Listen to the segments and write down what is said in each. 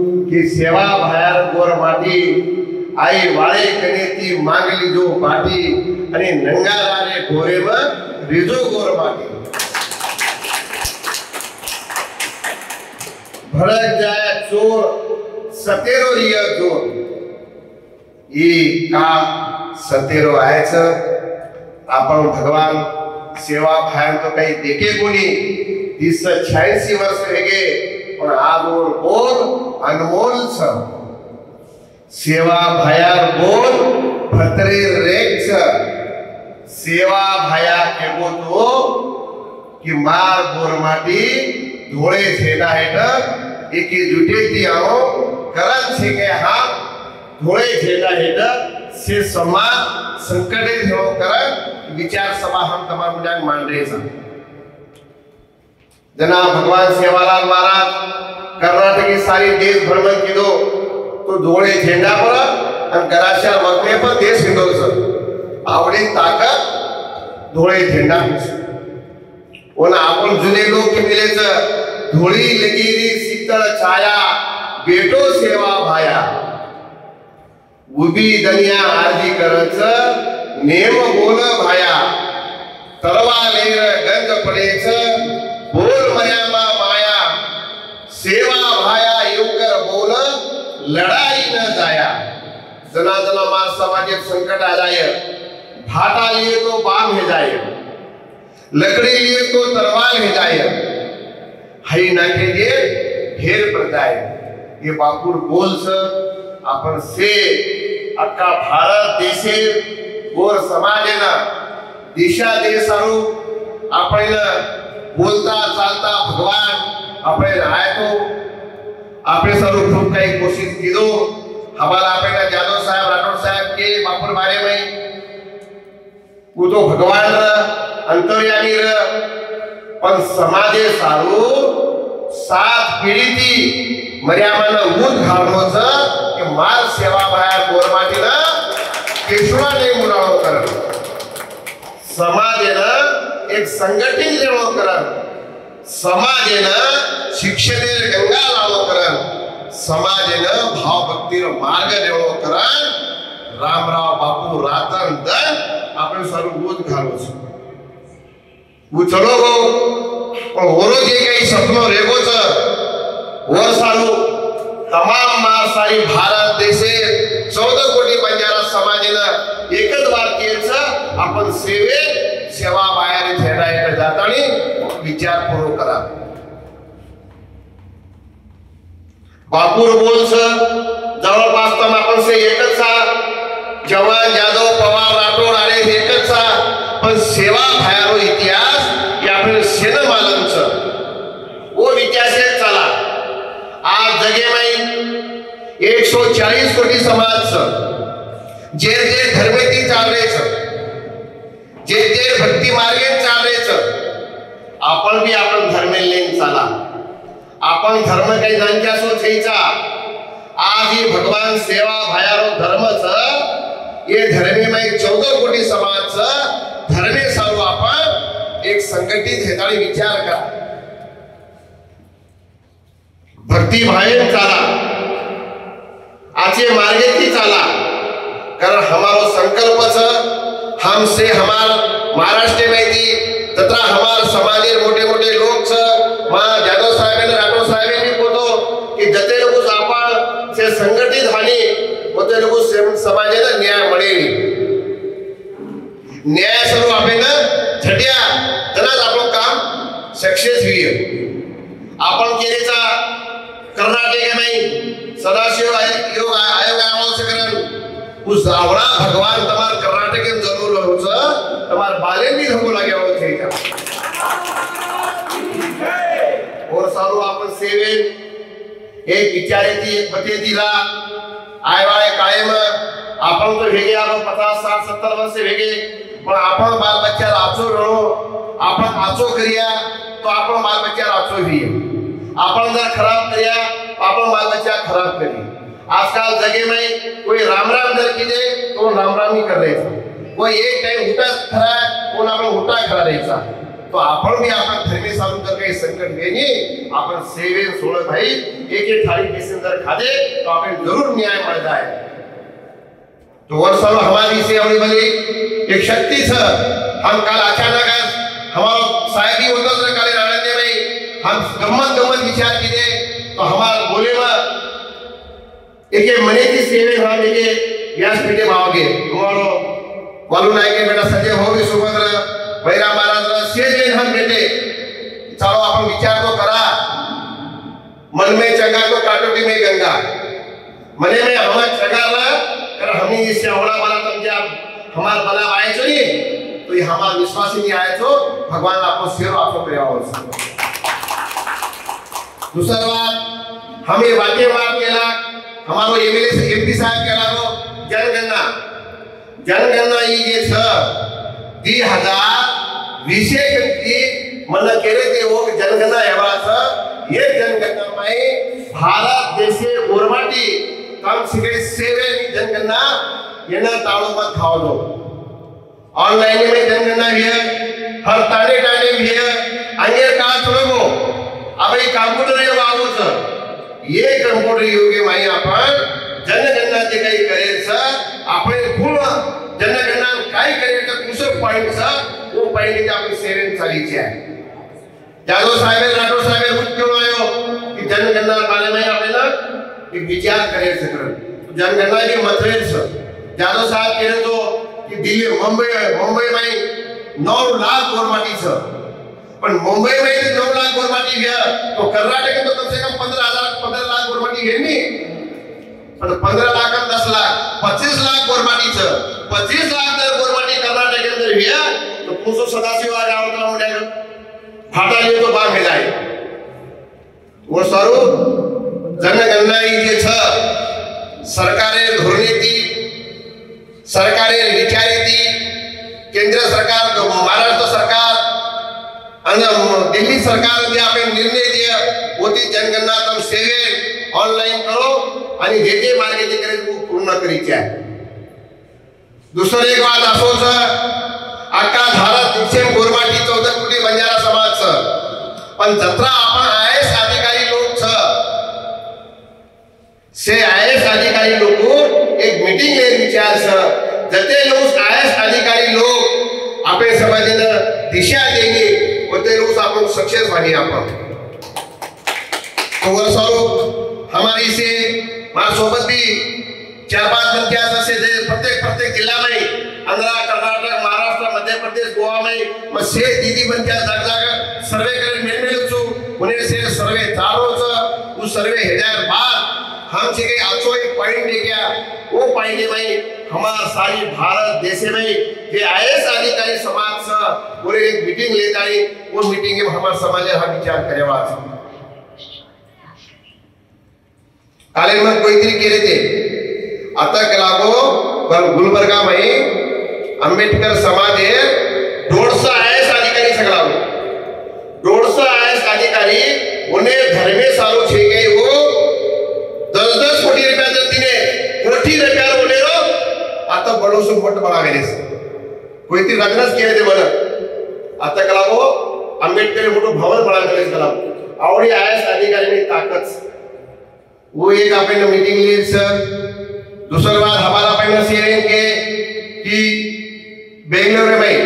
की सेवा भायर गोर माटी आई वाळे कनेती मांगली जो पाटी आणि नंगारारे घोरे में रिजो गोर माटी भड़क जाए चोर सतेरो रिय चोर ई का सतेरो आयच आपण भगवान सेवा भायर तो काही देखे कोणी 386 वर्ष हेगे पण आगोर बोल अनमोल छ सेवा भायार बोल फतरे रेख छ सेवा भाया के तो कि मार गोरमाटी धोळे छेना हेट एकी जुटेती आओ करन छे के हाथ धोळे छेना हेट से समाज संकटे थो करन विचार सभा हम तमाम मुलाक मान रहे छ जना भगवान सेवालाल महाराज कर्नाटक की सारी देश भ्रमण की दो तो धोळे झेंडा पर और गराशा वगने पर देश हिंदो सर आवड़ी ताकत धोळे झेंडा ओना आपण जुने लोग के मिले छ धोळी लगीरी शीतल छाया बेटो सेवा भाया उभी दनिया आरजी करच नेम बोल भाया तरवा लेर गंज पडे छ बोल मर्यामा माया सेवा भाया युकर बोल लड़ाई न जाया जना जना मार समाजिक संकट आ जाए भाटा लिए तो बाम है जाए लकड़ी लिए तो तरवार है जाए हई ना के लिए ढेर पड़ जाए ये बापुर बोल से अपन से अक्का भारत देशे गोर समाजे ना दिशा दे सारू आपण बोलता चालता भगवान अपने आए तो आपने सारू खूब काही कोशिश की दो हमारा आपने जादव साहब राठौर साहब के बापुर बारे में वो तो भगवान अंतर्यामी पण समाजे सारू सात पीढ़ी थी मर्यादाना ऊन घालनो छ कि मार सेवा भाया गोरमाटीना केशवा ने मुनाळो कर समाजेना एक संघटित जेवो करन समाजेना शिक्षणेर गंगा लावो करन समाजेना भाव भक्तीर मार्ग जेवो करन रामराव बापू रातन दन आपण सारू बोध घालो छ वो चलो गो पण ओरो जे काही सपनो रेगो छ वर सारू तमाम मार सारी भारत देशे 14 कोटी बंजारा समाजेना एकच वार केल छ आपण सेवा बाहेर झेडायला जातानी विचार पूर्व करा बापूर बोल छ जवळपास तम आपण से एकच सा जवान जादव पवार राठोड आले एकच सा पण सेवा भायारो इतिहास या आपण सेन मालम छ वो इतिहास चला आज जगे में 140 कोटी समाज छ जे जे धर्मेती चाल रहे छ जे जे भक्ति मार्गे चाल रहे छ आपण भी आपण धर्मे लेन चला आपण धर्म काही जाणक्या सो छेचा आज ही भगवान सेवा भायारो धर्म छ ये धर्मे में 14 कोटी समाज छ धर्मे सारू आपण एक संगठित हेताळी विचार करा भक्ति भायन चाला आचे मार्गे थी चाला कारण हमारो संकल्प छ हमसे हमार महाराष्ट्र में थी तथा हमार समाजे मोटे मोटे लोग छ मां जादव साहेब ने राठौर साहेब ने बोलो कि जते लोग आपण से संगठित हानी होते लोग समाजेला न्याय मिळेल न्याय सर्व आपण झटिया तनाच आपलं काम सक्सेस होईल आपण केलेचा कर्नाटक में सदाशिव योग आयोग आवश्यकरण उस आवड़ा भगवान तमार कर्नाटक में जरूर हो छ तमार बाले भी धको लागे हो छेका और सारू आपण सेवे एक विचारेती एक बतेतीला आयवाळे कायम आपण तो वेगे आपण 50 60 70 वर्ष वेगे पण आपण बाल बच्चा आचो रहो आपण आचो करिया तो आपण बाल बच्चा आचो भी आपण जर खराब करिया आपण बाल बच्चा खराब करी आजकल जगह में कोई राम राम दर कीजे तो राम राम ही कर रहे थे कोई एक टाइम उठा खरा कोण आपण उठा खरा रहे था तो आपण भी आपण धर्मी साधून जर काही संकट घेणे आपण सेवे सोड़ भाई एक एक थाली के अंदर खादे तो आपण जरूर न्याय मिल जाए। तो और सब हमारी से होने वाली एक शक्ति से हम कल अचानक हमारा साहेबी होता था कल आनंद में हम गम्मत गम्मत विचार किए तो हमारा बोले में एक मने की सेवे हम एक व्यासपीठे भावगे हमारो मालूम है कि बेटा संजय हो भी सुभद्र भैरा महाराज से हम बेटे चलो अपन विचार तो करा मन में चंगा तो काटोटी में गंगा मने में हमारा चंगा रहा कर हमने इससे होना वाला तब जब हमारा बना आए चलिए तो ये हमारा विश्वास ही नहीं आए तो भगवान आपको सिर आपको प्रिया हो। दूसरा बात हमें वाक्य बात केला हमारो एमएलए से एमपी साहब केला तो जनगणना ही जे छ 2020 की मन केले ते वो जनगणना एवा छ ये जनगणना में भारत देशे गोरमाटी काम सिके सेवे जनगणना येना ताळो मत खाओ दो ऑनलाइन में जनगणना है हर ताने ताने भी है अंगे का छोड़ो अब ये कंप्यूटर ये वालो छ ये कंप्यूटर योगे माई आपण जनगणना जे काही करेल छ आपण पूर्ण जनगणना काय करेल तर दुसरं पॉइंट छ वो पहिले आपली सेवन चालीची आहे। जादव साहेब राठोड साहेब मुख्य आयो की जनगणना बारे में आपल्याला एक विचार करेल छ जनगणना के मतलब छ जादव साहब कहे तो कि दिल्ली मुंबई में 9 लाख गोरमाटी छ पण मुंबई में 9 लाख गोरमाटी है तो कर्नाटक में तो कम से कम 15 लाख गोरमाटी है नहीं पण 15 लाख और 10 लाख 25 लाख गोरमाटी छ 25 लाख दर गोरमाटी कर्नाटक के अंदर है तो 587 आ जाओ मुंडे फाटा लिए तो बाहर में जाए वो सारू जनगणना ही जे छ सरकारे धोरणेती सरकारे विचारेती केंद्र सरकार महाराष्ट्र सरकार आणि दिल्ली सरकार जे आपण निर्णय दिया होती जनगणना तुम सेवे ऑनलाइन करो आणि जे जे मार्गे जे करे वो पूर्ण करीचे आहे। दुसरी एक बात असोच अक्का भारत देशे गोरमाटी 14 कोटी बंजारा समाज छ पण जत्रा आपण आयएस अधिकारी लोक छ से आयएस अधिकारी लोग एक मीटिंग ले विचार छ जते लोग आयएस अधिकारी लोग आपे समाजाला दिशा देंगे होते लोग आपण सक्सेस बनी आपण तो वर्षों हमारी से मां सोबत भी 4-5 पंचायत से प्रत्येक जिला में आंध्र कर्नाटक महाराष्ट्र मध्य प्रदेश गोवा में मैं से दीदी पंचायत जाग सर्वे करे मेल छु उन्हें से सर्वे चालू छ उस सर्वे हजार बाद हम से के आचो एक पॉइंट दे गया वो पॉइंट में हमारा सारी भारत देश में ये आईएएस अधिकारी समाज से पूरे एक मीटिंग लेता है वो मीटिंग में हमारा समाज हा विचार करेवा काले में कोई तरी केले थे आता कलागो गुलबर्गा में अंबेडकर समाज है 150 आईएएस अधिकारी सगळावो 150 आईएएस अधिकारी उन्हें धर्मे सारो छे गए वो 10-10 कोटी रुपया जर दिने कोटी रुपया बोले रो आता बड़ो सो मोठ बनावेले कोई ती लग्नच केले ते बरं आता कलागो अंबेडकर मोठो भवन बनावेले कलागो आवडी आईएएस अधिकारी में ताकत वो एक अपन मीटिंग ली सर दूसरी बात हमारा अपन शेयरिंग के कि बेंगलुरु में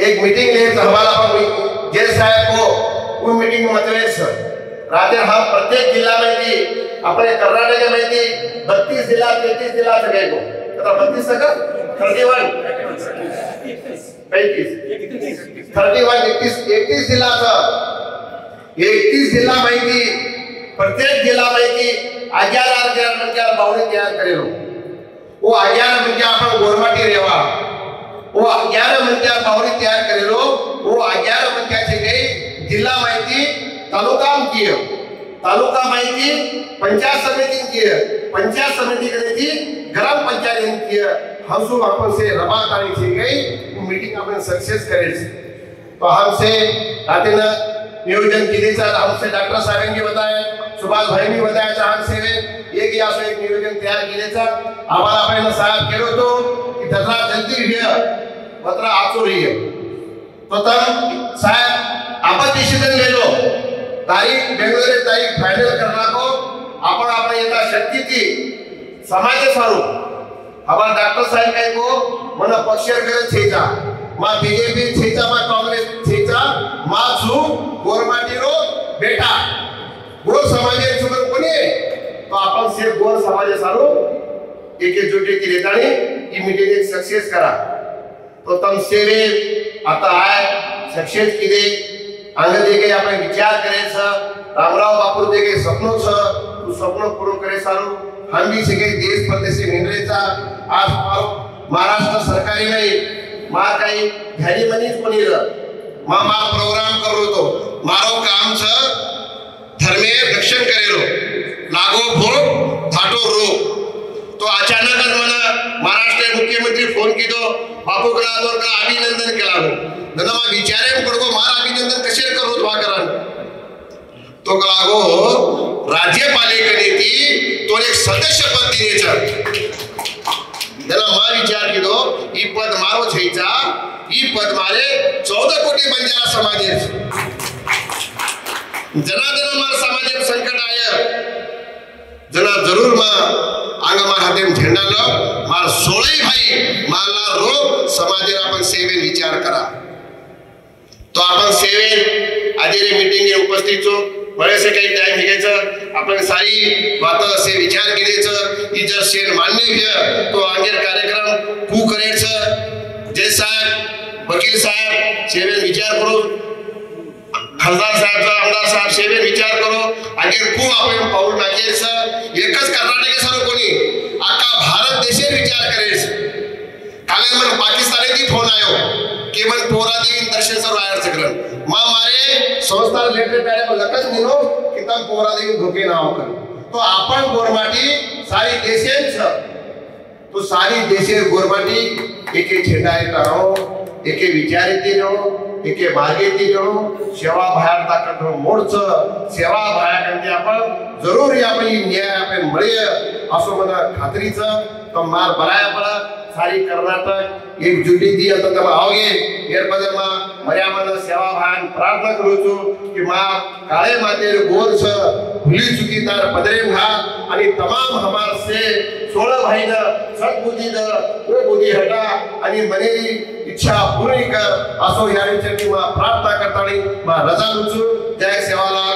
एक मीटिंग ले हमारा अपन जय साहब को वो मीटिंग में मतलब सर रात हम प्रत्येक जिला में थी अपने कर्नाटक में थी 32 जिला 33 जिला से गए को कितना 32 तक 31 जिला था 31 जिला में थी प्रत्येक जिला में की 11,000 मंचार बावड़ी तैयार करेलो वो 11 मंचार अपन गोरमाटी रेवा वो 11 मंचार बावड़ी तैयार करेलो वो 11 मंचार से गई जिला माहिती तालुका किए तालुका माहिती पंचायत समिति किए पंचायत समिति करे थी ग्राम पंचायत किए हमसु अपन से रबा तारीख से गई वो मीटिंग अपन सक्सेस करे तो हमसे रातिना नियोजन किए सर हमसे डॉक्टर साहब ने बताया सुभाष भाई ने बताया चाहत से एक या सो एक नियोजन तैयार किए सर हमारा अपन साहब केरो तो कि दसरा जल्दी है पत्रा आचो रही है प्रथम साहेब आपण डिसिजन लेलो तारीख बेंगलोर तारीख फाइनल करना को आपण आपण येता शक्ति थी समाज सारू हमारा डॉक्टर साहब कहीं को मन पक्षर करे छेचा मा बीजेपी छेचा मा कांग्रेस छेचा मा सु गोरमाटी रो बेटा गोर समाज सुगर कोणी तो आपण से गोर समाज सारू एकजुटी की रेतानी ई मीटिंग एक सक्सेस करा तो तम सेवे आता आहे सक्सेस किदे अंगदे के आपण विचार करायचं रामराव बापू दे के सपनो छ तू सपनो पूर्ण करे सारू हम भी सके देश परदेशी निंद्रेचा आज महाराष्ट्र सरकारी नाही मार काही घरी मनीच पनीर मा प्रोग्राम करू तो मारो काम छ धर्मे रक्षण करेलो लागो भो थाटो रो तो अचानक मला महाराष्ट्र मुख्यमंत्री फोन किदो बापू गलादोर का अभिनंदन केला नंदा मा विचारे पडगो मार अभिनंदन कशे करू वा करा तो गलागो राज्यपालिकेने ती तो एक सदस्य पद दिनेचा त्याला मा विचार किदो ई पद मारो छईचा ई पद मारे 14 कोटी बंजारा समाजेच जनादन मार समाजेत संकट आय जना जरूर मा आंग मार हातेम झेंडा लो मार 16 भाई माला रो समाजेर आपण सेवे विचार करा तो आपण सेवे आजेरे मीटिंग में उपस्थित छो बड़े से कई टाइम घ्यायचं आपण सारी बात से विचार केलेचं ई जर शेन मान्य घ्या तो आंगेर कार्यक्रम कू करेचं जय साहेब वकील साहेब सेवे विचार करू खासदार साहेब आमदार साहेब सेवे विचार करो आंगेर कू आपण पाऊल टाकायचं एकच कर्नाटक सर कोणी आका भारत देशे विचार करायचं काले मन पाकिस्ताने ती फोन आयो कि मन पोरा देवीन दर्शन सर आयर सकरन मा मारे संस्था लेटर पहले को लकस दिनो कि तम पोरा देवीन धोके ना होकर तो आपण गोरमाटी सारी देशेन छ तो सारी देशे गोरमाटी एके झेंडा येता हो एके विचार येते हो एके मार्गे येते हो सेवा भायर ताकत हो मोडच सेवा भाया कंजे आपण जरूर आपण न्याय आपण मळे असो मला खात्रीच तो मार बराया पडा सारी कर्नाटक एकजुटी दी आता तब आओगे एर बदल मा मर्यादा सेवा भान प्रार्थना करू छु कि मा काळे मातेर गोर छ भूली चुकी तार पदरे घा आणि तमाम हमार से 16 भाई द सद्बुद्धी द ओ बुद्धी हटा आणि मनेरी इच्छा पूरी कर असो या विचारती मा प्रार्थना करतानी मा रजा लुचू जय सेवाला।